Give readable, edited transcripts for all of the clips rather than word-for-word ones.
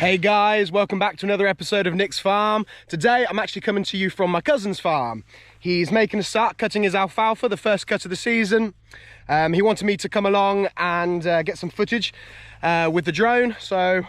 Hey guys, welcome back to another episode of Nick's Farm. Today I'm actually coming to you from my cousin's farm. He's making a start cutting his alfalfa, the first cut of the season. He wanted me to come along and get some footage with the drone, so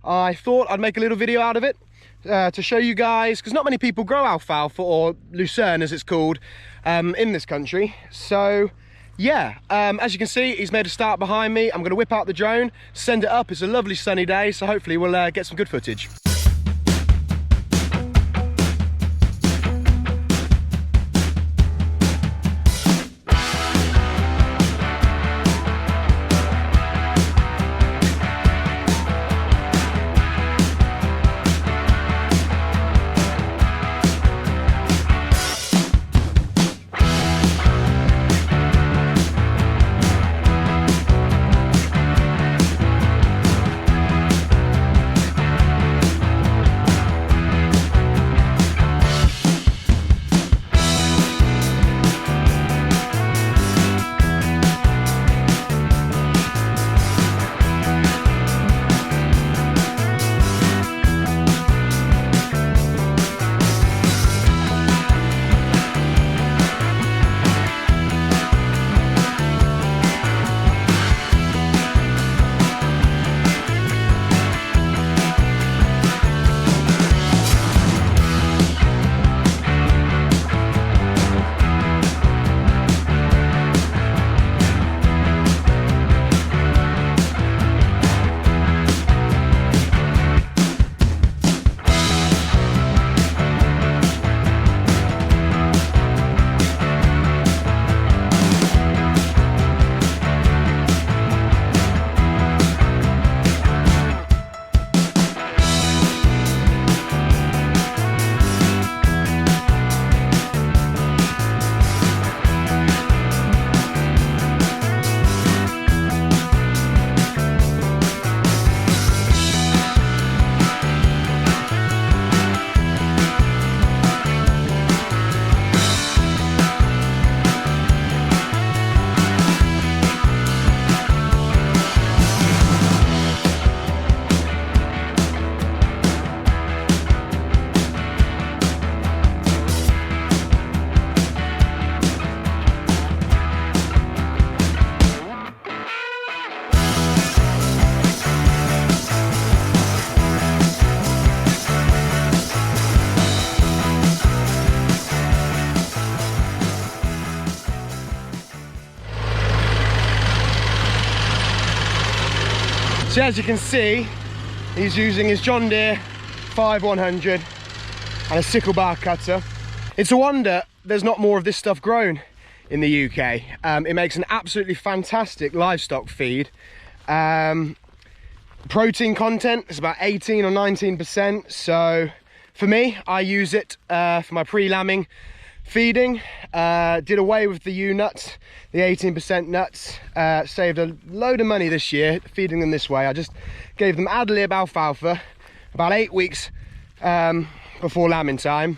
I thought I'd make a little video out of it to show you guys, because not many people grow alfalfa, or lucerne as it's called, in this country. So yeah, as you can see, he's made a start behind me. I'm going to whip out the drone, send it up. It's a lovely sunny day, so hopefully we'll get some good footage. So as you can see, he's using his John Deere 5100 and a sickle bar cutter. It's a wonder there's not more of this stuff grown in the UK. It makes an absolutely fantastic livestock feed. Protein content is about 18 or 19%. So for me, I use it for my pre-lambing feeding. Did away with the U-nuts, the 18% nuts. Saved a load of money this year feeding them this way. I just gave them ad lib alfalfa about 8 weeks before lambing time,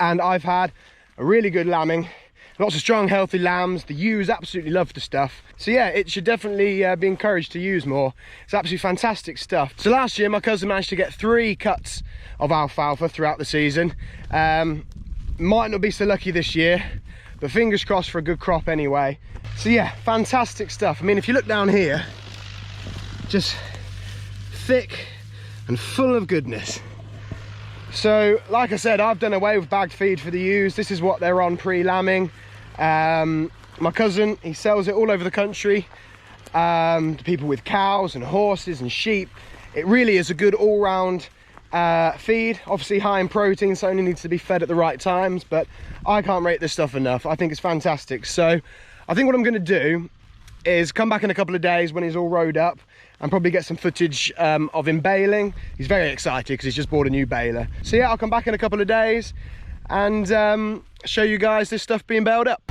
and I've had a really good lambing. Lots of strong, healthy lambs. The ewes absolutely love the stuff. So yeah, it should definitely be encouraged to use more. It's absolutely fantastic stuff. So last year, my cousin managed to get 3 cuts of alfalfa throughout the season. Might not be so lucky this year, but fingers crossed for a good crop anyway. So yeah, fantastic stuff. I mean, if you look down here, just thick and full of goodness. So like I said, I've done away with bagged feed for the ewes. This is what they're on pre-lambing. My cousin, he sells it all over the country to people with cows and horses and sheep. It really is a good all-round feed. Obviously high in protein, so it only needs to be fed at the right times, but I can't rate this stuff enough. I think it's fantastic. So I think what I'm going to do is come back in a couple of days when he's all rode up and probably get some footage of him baling. He's very excited because he's just bought a new baler. So yeah, I'll come back in a couple of days and show you guys this stuff being baled up.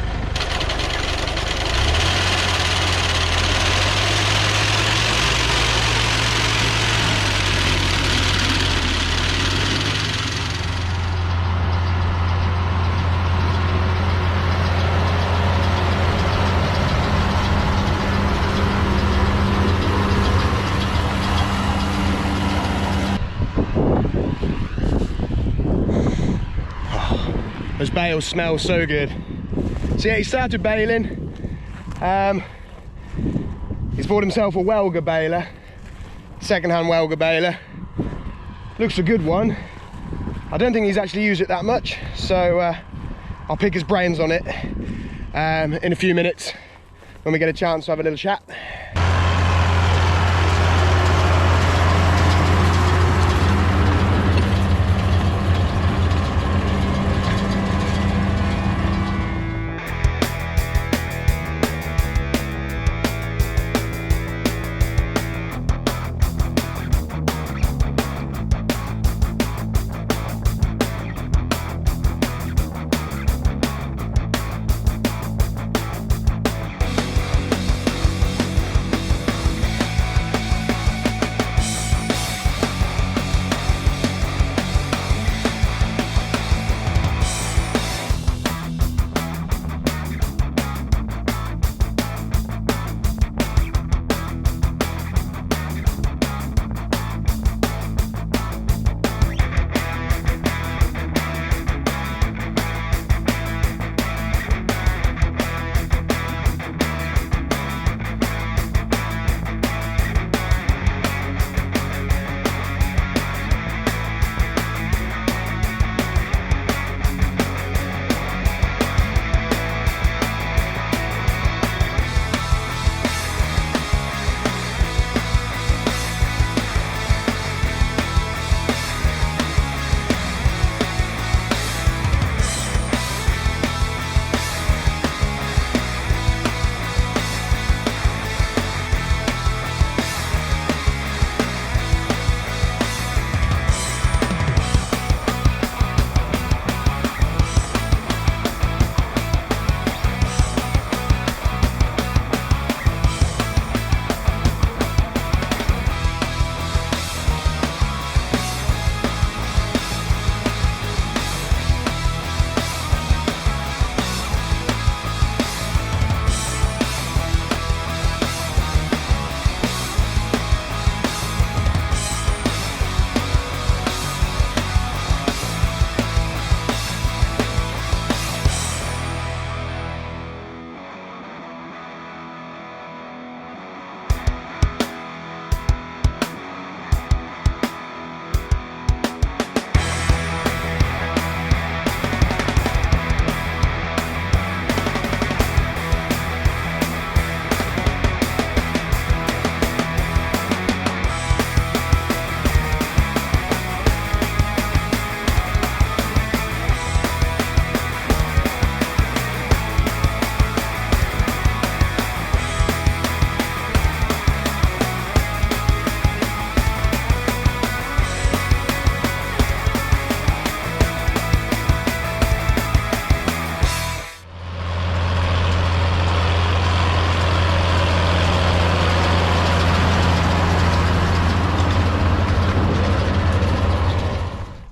Those bales smell so good. So yeah, he started baling. He's bought himself a Welger baler, second-hand Welger baler. Looks a good one. I don't think he's actually used it that much, so I'll pick his brains on it in a few minutes when we get a chance to have a little chat.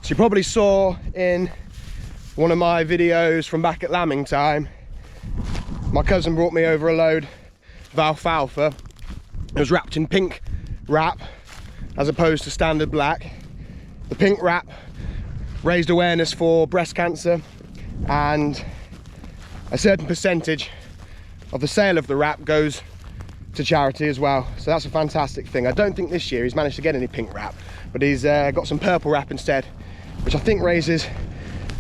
So you probably saw in one of my videos from back at lambing time, my cousin brought me over a load of alfalfa. It was wrapped in pink wrap as opposed to standard black. The pink wrap raised awareness for breast cancer, and a certain percentage of the sale of the wrap goes to charity as well. So that's a fantastic thing. I don't think this year he's managed to get any pink wrap, but he's got some purple wrap instead, which I think raises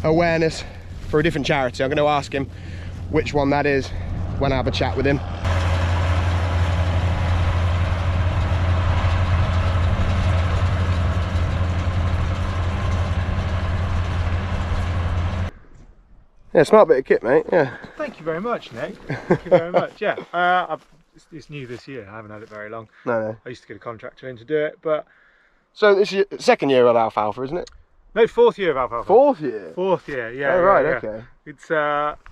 awareness for a different charity. I'm going to ask him which one that is when I have a chat with him. Yeah, smart bit of kit, mate. Yeah. Thank you very much, Nick. Thank you very much. Yeah, it's new this year. I haven't had it very long. No. I used to get a contractor in to do it, but... So this is your second year of alfalfa, isn't it? No, fourth year of alfalfa. Fourth year? Fourth year, yeah. Oh, right, yeah. okay. It's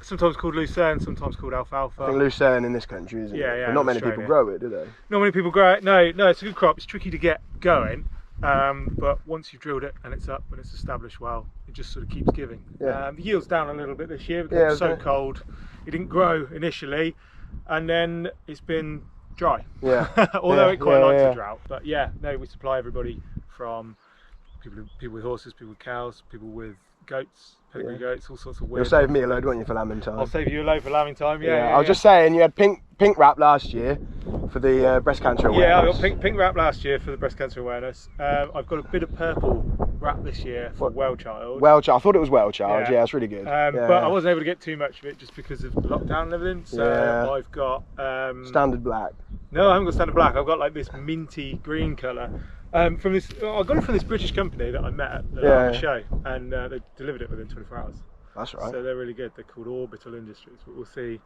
sometimes called lucerne, sometimes called alfalfa. I think lucerne in this country, isn't it? Yeah, But not many people grow it, do they? Not many people grow it. No, it's a good crop. It's tricky to get going, but once you've drilled it and it's up and it's established well, it just sort of keeps giving. Yeah. The yield's down a little bit this year because it was so cold. It didn't grow initially, and then it's been dry. Yeah. Although it quite likes a drought. But yeah, no, we supply everybody from people with horses, people with cows, people with goats, pedigree goats, all sorts of weird. You'll save me a load, won't you, for lambing time? I'll save you a load for lambing time. Yeah. I was just saying, you had pink wrap last year for the breast cancer awareness. Yeah, I got pink wrap last year for the breast cancer awareness. I've got a bit of purple wrap this year for Well Child. Well Child, I thought it was Well Child. Yeah, it's really good. But I wasn't able to get too much of it just because of the lockdown and everything. So I've got standard black. No, I haven't got standard black. I've got like this minty green colour. I got it from this British company that I met at the show, and they delivered it within 24 hours. That's right. So they're really good. They're called Orbital Industries, but we'll see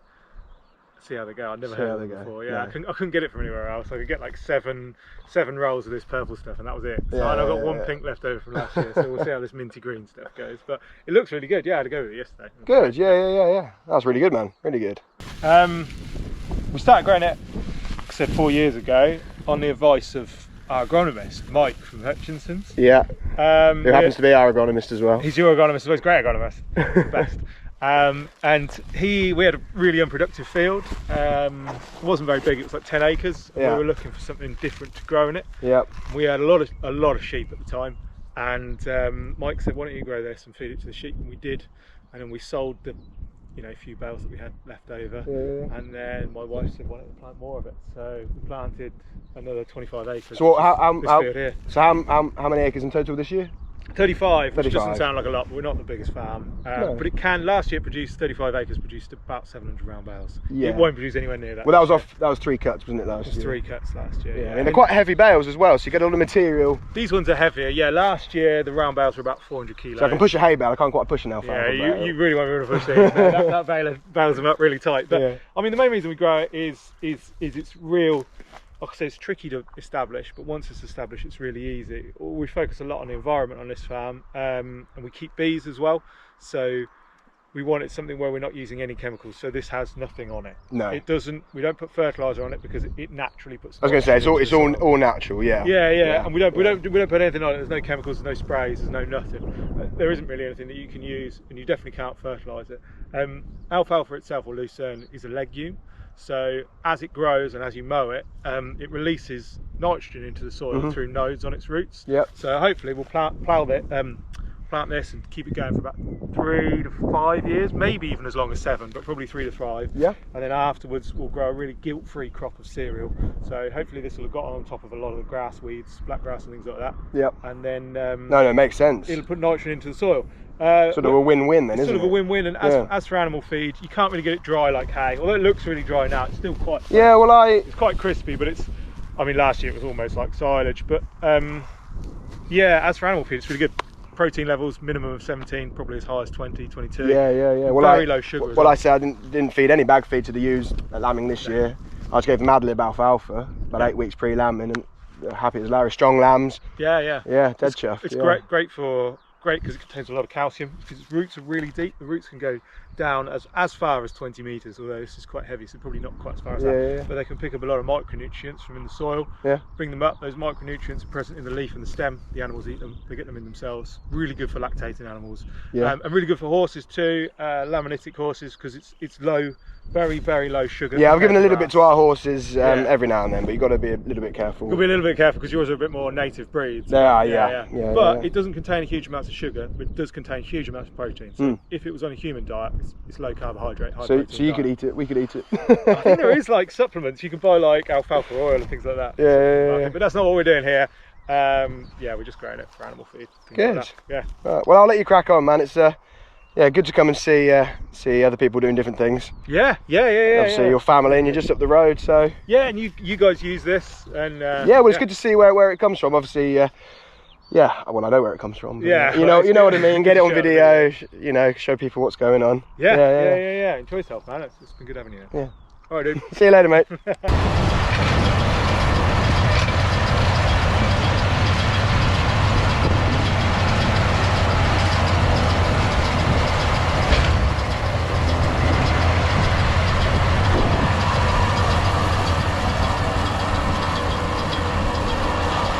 how they go. I've never heard of them before. Yeah, I couldn't get it from anywhere else. I could get like seven rolls of this purple stuff, and that was it. So I've got one pink left over from last year. So we'll see how this minty green stuff goes. But it looks really good. Yeah, I had to go with it yesterday. Good. Yeah. That was really good, man. Really good. We started growing it, like I said, 4 years ago on the advice of our agronomist, Mike from Hutchinson's. Yeah. Who happens to be our agronomist as well. He's your agronomist, he's a great agronomist. Best. And we had a really unproductive field. It wasn't very big, it was like 10 acres. We were looking for something different to grow in it. Yeah. We had a lot of sheep at the time. And Mike said, why don't you grow this and feed it to the sheep? And we did. And then we sold the few bales that we had left over, and then my wife said why don't we plant more of it, so we planted another 25 acres. So how many acres in total this year? 35, which doesn't sound like a lot, but we're not the biggest farm. But it can. Last year, 35 acres produced about 700 round bales. Yeah. It won't produce anywhere near that. Well, that was 3 cuts, wasn't it? Last year? 3 cuts last year. Yeah. And they're quite heavy bales as well, so you get all the material. These ones are heavier. Yeah, last year the round bales were about 400 kilos. So I can push a hay bale. I can't quite push an alfalfa. Yeah, you really won't be able to push these. that bale bales them up really tight. But I mean, the main reason we grow it is it's real. Like I say, it's tricky to establish, but once it's established, it's really easy. We focus a lot on the environment on this farm, and we keep bees as well. So we wanted something where we're not using any chemicals. So this has nothing on it. No, it doesn't. We don't put fertilizer on it because it naturally puts. I was going to say it's all natural. Yeah. And we don't put anything on it. There's no chemicals, there's no sprays, there's no nothing. There isn't really anything that you can use, and you definitely can't fertilize it. Alfalfa itself, or lucerne, is a legume. So as it grows and as you mow it, it releases nitrogen into the soil through nodes on its roots. Yep. So hopefully we'll plant this and keep it going for about 3 to 5 years, maybe even as long as 7, but probably 3 to 5. Yeah. And then afterwards we'll grow a really guilt-free crop of cereal. So hopefully this will have got on top of a lot of the grass weeds, black grass and things like that. Yep. And then no, it makes sense. It'll put nitrogen into the soil. Sort of a win-win then, isn't it? Sort of a win-win, and as for animal feed, you can't really get it dry like hay. Although it looks really dry now, it's still quite. Yeah, well, it's quite crispy, but I mean, last year it was almost like silage. But yeah, as for animal feed, it's really good. Protein levels minimum of 17, probably as high as 20, 22. Yeah. Well, very low sugar. Well, I said I didn't feed any bag feed to the ewes at lambing this year. I just gave them ad-lib alfalfa about 8 weeks pre-lambing, and they're happy as Larry. Strong lambs. Yeah, dead chuffed. It's great because it contains a lot of calcium, because its roots are really deep. The roots can go down as far as 20 metres, although this is quite heavy, so probably not quite as far as that. But they can pick up a lot of micronutrients from in the soil, bring them up. Those micronutrients are present in the leaf and the stem. The animals eat them, they get them in themselves. Really good for lactating animals, and really good for horses too, laminitic horses, because it's low, very, very low sugar. Yeah, I've given a little bit to our horses every now and then, but you've got to be a little bit careful. You've got to be a little bit careful because yours are a bit more native breeds. They are, yeah. But it doesn't contain huge amounts of sugar, but it does contain huge amounts of protein. So if it was on a human diet, it's low carbohydrate, high protein. So you could eat it, we could eat it. I think there is like supplements. You can buy like alfalfa oil and things like that. Yeah. But that's not what we're doing here. We're just growing it for animal feed. Good. Like yeah. Right, well, I'll let you crack on, man. It's good to come and see other people doing different things. Yeah. Obviously, your family, and you're just up the road, so. Yeah, and you guys use this, and. It's good to see where it comes from. Obviously, well, I know where it comes from. Yeah. You know what I mean. Get it on video. Show people what's going on. Yeah. Enjoy yourself, man. It's been good having you. Yeah. All right, dude. See you later, mate.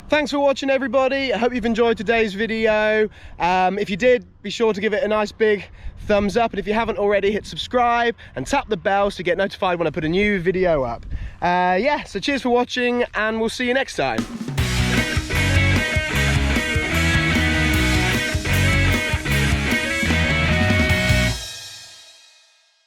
Thanks for watching, everybody. I hope you've enjoyed today's video. If you did, be sure to give it a nice big thumbs up, and if you haven't already, hit subscribe and tap the bell to get notified when I put a new video up. So cheers for watching, and we'll see you next time.